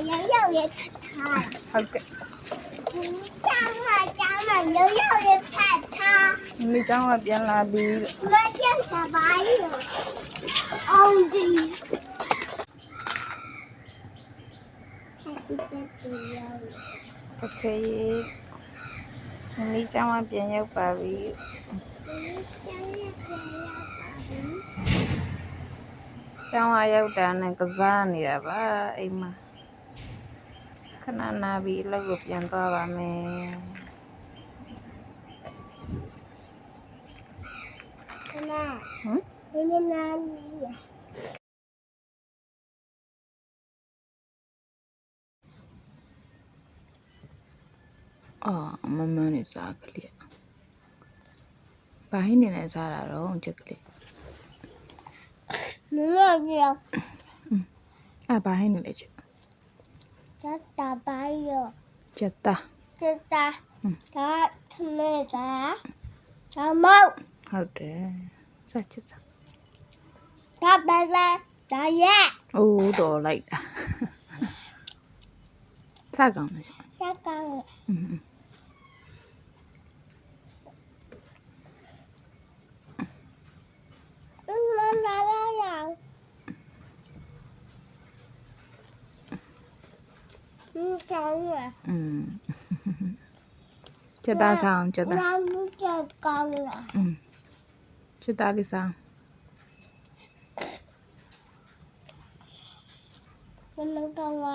有人看。ဟုတ်ကဲ့有人看他。 မိကျောင်းကပြန်လာပြီ 我叫小白哟。哦的。还是在这样。 โอเคမိကျောင်းကပြန်ရောက်ပါပြီကျောင်းကရောက်တာနဲ့ကစားနေတာပါအိမ်မှာခဏနာပြီးအလုပ်ကိုပြန်သွားပါမယ် 妈，你在哪里呀？ အော်မမနဲ့စားကလေးဘာဟင်းနေလဲစားတာတော့ချက်ကလေး 没有呀， အဲ့ဘာဟင်းနေလဲချက် 他小白哟。 ချက်သား 这他他妹的，小猫， ဟုတ်တယ်စားချက်စား 他白的，大爷， အိုးတော်လိုက်တာစားကောင်းတယ်ချက် 他刚了。 来了呀。刚了。 ချက်သားစားချက်သား 那不就刚了？ ချက်သားလေးစား 我能刚来。